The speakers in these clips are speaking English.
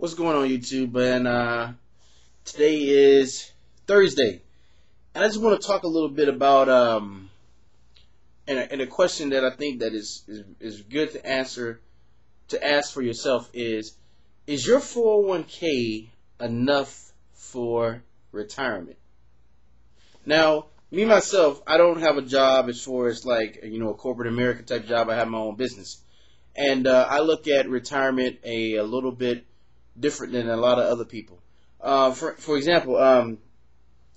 What's going on, YouTube? And today is Thursday, and I just want to talk a little bit about and a question that I think that is good to answer, to ask for yourself is your 401k enough for retirement? Now, me myself, I don't have a job as far as like a corporate America type job. I have my own business, and I look at retirement a little bit different than a lot of other people. For example,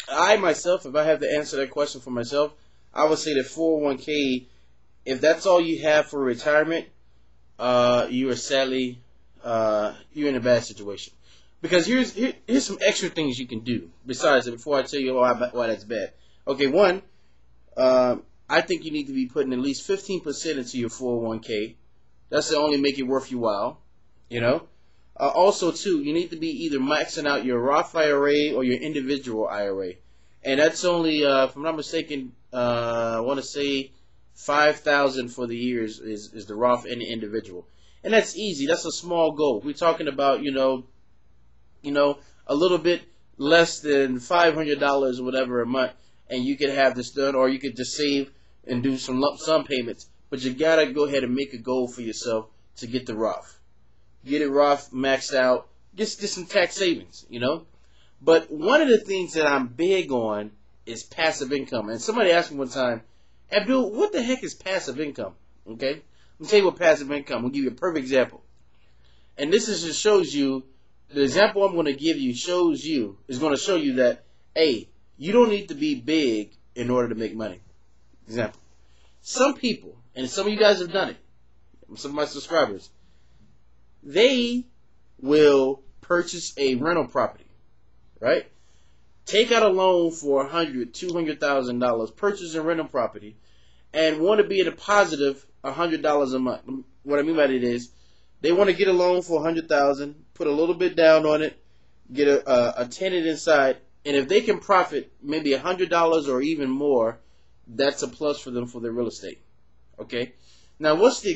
I myself, if I have to answer that question for myself, I would say that 401k, if that's all you have for retirement, you are sadly you're in a bad situation. Because here's some extra things you can do besides it. Before I tell you why that's bad. Okay, one, I think you need to be putting at least 15% into your 401k. That's to only make it worth your while, Also, too, you need to be either maxing out your Roth IRA or your individual IRA. And that's only, if I'm not mistaken, I want to say $5,000 for the years is the Roth and the individual. And that's easy. That's a small goal. We're talking about, a little bit less than $500 or whatever a month, and you can have this done, or you could just save and do some lump sum payments. But you got to go ahead and make a goal for yourself to get the Roth. Get it Roth maxed out, get some tax savings, But one of the things that I'm big on is passive income. And somebody asked me one time, Abdul, what the heck is passive income? Okay, let me tell you what passive income. We'll give you a perfect example. And this just shows you, the example I'm going to give you is going to show you that, hey, you don't need to be big in order to make money. Example. Some people, and some of you guys have done it, some of my subscribers, they will purchase a rental property, right? Take out a loan for $100,000, $200,000, purchase a rental property, and want to be in a positive $100 a month. What I mean by that is, they want to get a loan for $100,000, put a little bit down on it, get a tenant inside, and if they can profit maybe $100 or even more, that's a plus for them for their real estate. Okay. Now, what's the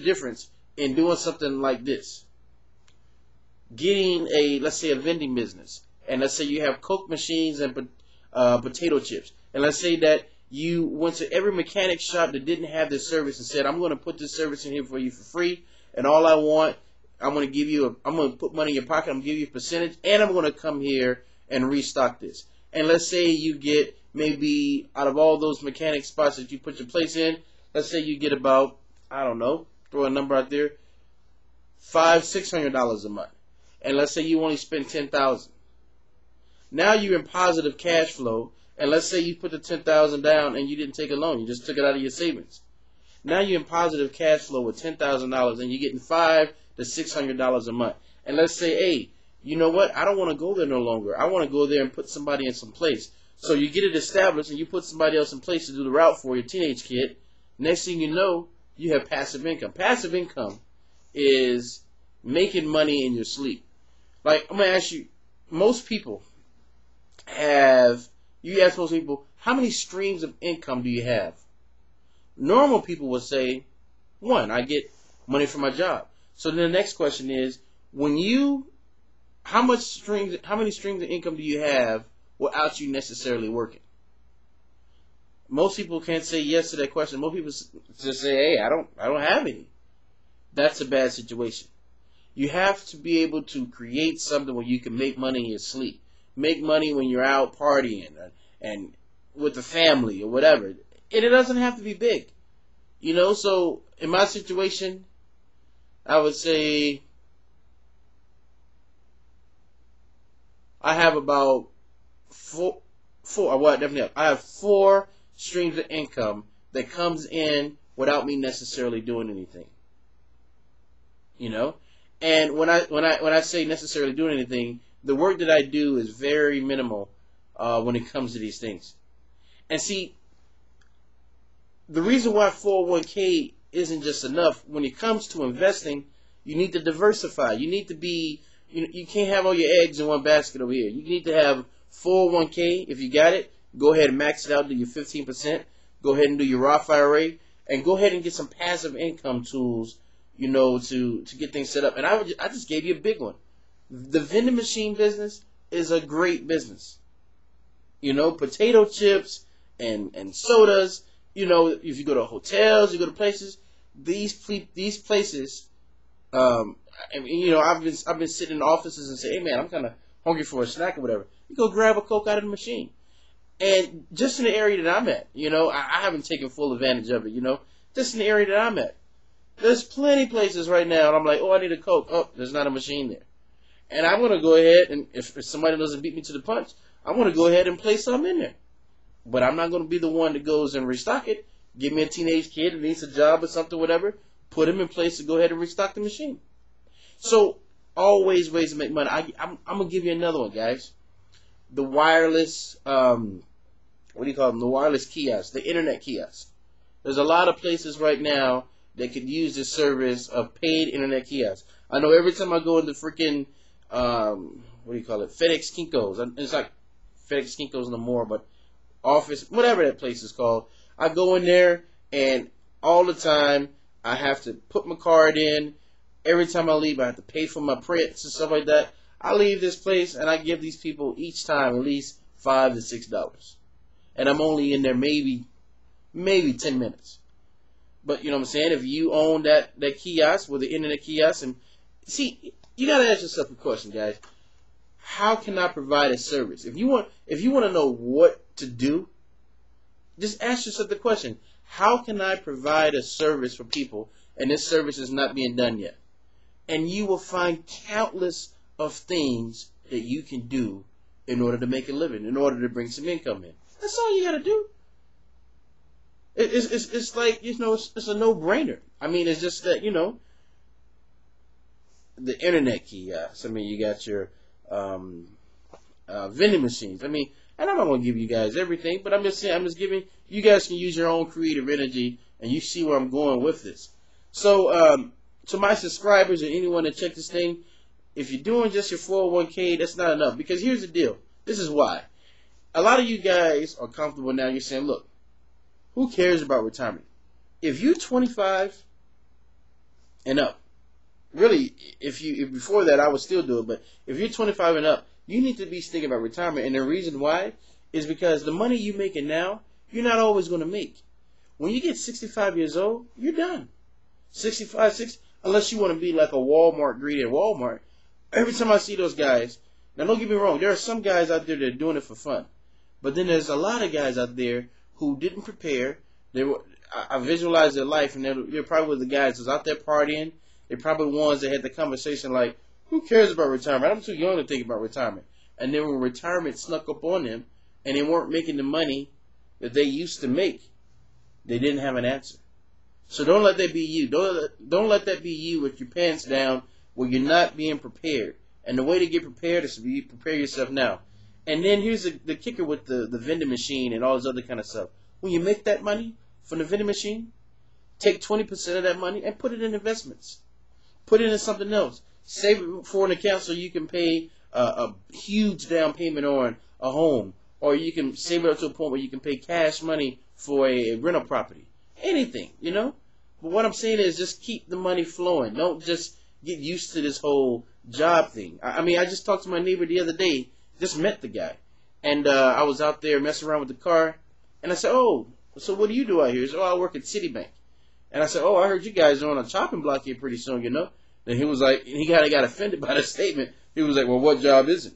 difference in doing something like this? Getting let's say a vending business, and let's say you have Coke machines and potato chips, and let's say that you went to every mechanic shop that didn't have this service and said, I'm going to put this service in here for you for free, and all I want, I'm going to put money in your pocket, I'm going to give you a percentage, and I'm going to come here and restock this. And let's say you get maybe out of all those mechanic spots that you put your place in, let's say you get about, I don't know, throw a number out there, $500-$600 a month. And let's say you only spend $10,000. Now you're in positive cash flow, and let's say you put the $10,000 down and you didn't take a loan, you just took it out of your savings. Now you're in positive cash flow with $10,000 and you're getting $500-$600 a month. And let's say, hey, you know what? I don't want to go there no longer. I want to go there and put somebody in some place. So you get it established and you put somebody else in place to do the route for your teenage kid. Next thing you know, you have passive income. Passive income is making money in your sleep. Like, I'm going to ask you, you ask most people, how many streams of income do you have? Normal people would say, one, I get money from my job. So then the next question is, how many streams of income do you have without you necessarily working? Most people can't say yes to that question. Most people just say, hey, I don't have any. That's a bad situation. You have to be able to create something where you can make money in your sleep. Make money when you're out partying and with the family or whatever. And it doesn't have to be big. So in my situation, I would say I have about I have 4 streams of income that comes in without me necessarily doing anything. And when I say necessarily doing anything, the work that I do is very minimal when it comes to these things. And see, the reason why 401k isn't just enough, when it comes to investing, you need to diversify. You need to be, you can't have all your eggs in one basket over here. You need to have 401k. If you got it, go ahead and max it out to your 15%. Go ahead and do your Roth IRA, and go ahead and get some passive income tools, to get things set up. And I just gave you a big one. The vending machine business is a great business. You know, potato chips and sodas. You know, if you go to hotels, you go to places. These places. I mean, you know, I've been sitting in offices and say, hey man, I'm kind of hungry for a snack or whatever. You go grab a Coke out of the machine. And just in the area that I'm at, you know, I haven't taken full advantage of it, you know. Just in the area that I'm at. There's plenty of places right now, and I'm like, oh, I need a Coke. Oh, there's not a machine there. And I'm going to go ahead, and if somebody doesn't beat me to the punch, I'm going to go ahead and place something in there. But I'm not going to be the one that goes and restock it. Give me a teenage kid that needs a job or something, whatever. Put him in place to go ahead and restock the machine. So, always ways to make money. I'm going to give you another one, guys. The wireless, what do you call them? The wireless kiosks, the internet kiosks. There's a lot of places right now that could use this service of paid internet kiosks. I know every time I go into freaking, what do you call it? FedEx Kinko's. It's like FedEx Kinko's no more, but Office, whatever that place is called. I go in there and all the time I have to put my card in. Every time I leave, I have to pay for my prints and stuff like that. I leave this place and I give these people each time at least $5 to $6. And I'm only in there maybe 10 minutes. But you know what I'm saying? If you own that kiosk with the internet kiosk, and see, you gotta ask yourself a question, guys. How can I provide a service? If you want to know what to do, just ask yourself the question: how can I provide a service for people, and this service is not being done yet? And you will find countless of things that you can do in order to make a living, in order to bring some income in. That's all you gotta do. It's like, you know, it's a no-brainer. I mean, it's just that, you know, the internet kiosks. I mean, you got your vending machines. I mean, and I'm not going to give you guys everything, but I'm just saying, I'm just giving, you guys can use your own creative energy, and you see where I'm going with this. So, to my subscribers and anyone that check this thing, if you're doing just your 401k, that's not enough. Because here's the deal. This is why. A lot of you guys are comfortable now. You're saying, look, who cares about retirement? If you're 25 and up, really, if before that I would still do it, but if you're 25 and up, you need to be thinking about retirement. And the reason why is because the money you're making now, you're not always going to make. When you get 65 years old, you're done. 65, 60, unless you want to be like a Walmart greeter at Walmart. Every time I see those guys, now don't get me wrong, there are some guys out there that are doing it for fun. But then there's a lot of guys out there who didn't prepare. I visualize their life, and they're probably the guys who's out there partying. They're probably ones that had the conversation like, who cares about retirement? I'm too young to think about retirement. And then when retirement snuck up on them, and they weren't making the money that they used to make, they didn't have an answer. So don't let that be you. Don't let that be you with your pants down where you're not being prepared. And the way to get prepared is to prepare yourself now. And then here's the kicker with the vending machine and all this other kind of stuff. When you make that money from the vending machine, take 20% of that money and put it in investments. Put it in something else. Save it for an account so you can pay a huge down payment on a home. Or you can save it up to a point where you can pay cash money for a rental property. Anything, you know? But what I'm saying is just keep the money flowing. Don't just get used to this whole job thing. I mean, I just talked to my neighbor the other day. Just met the guy. And I was out there messing around with the car. And I said, oh, so what do you do out here? He said, oh, I work at Citibank. And I said, oh, I heard you guys are on a chopping block here pretty soon, you know? And he was like, and he kind of got offended by the statement. He was like, well, what job is it?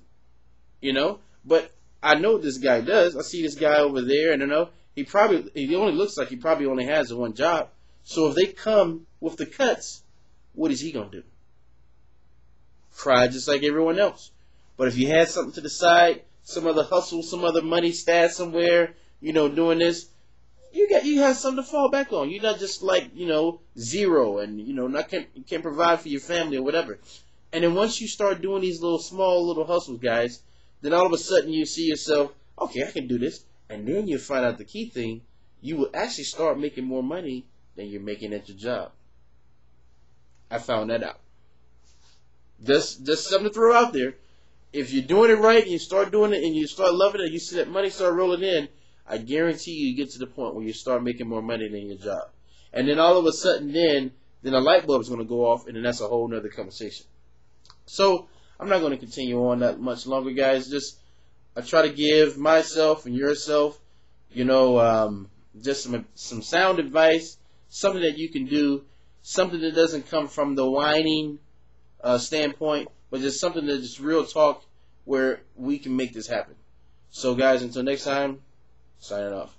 You know? But I know what this guy does. I see this guy over there, and I know he only looks like he probably only has the one job. So if they come with the cuts, what is he going to do? Cry just like everyone else. But if you had something to the side, some other hustle, some other money stashed somewhere, you know, doing this, you have something to fall back on. You're not just like, you know, zero and, you know, you can't provide for your family or whatever. And then once you start doing these small little hustles, guys, then all of a sudden you see yourself, okay, I can do this. And then you find out the key thing, you will actually start making more money than you're making at your job. I found that out. Just something to throw out there. If you're doing it right and you start doing it and you start loving it, you see that money start rolling in, I guarantee you get to the point where you start making more money than your job. And then all of a sudden then a light bulb is going to go off, and then that's a whole nother conversation. So I'm not going to continue on that much longer, guys. Just I try to give myself and yourself, just some sound advice, something that you can do, something that doesn't come from the whining standpoint, but just something that's just real talk where we can make this happen. So, guys, until next time, signing off.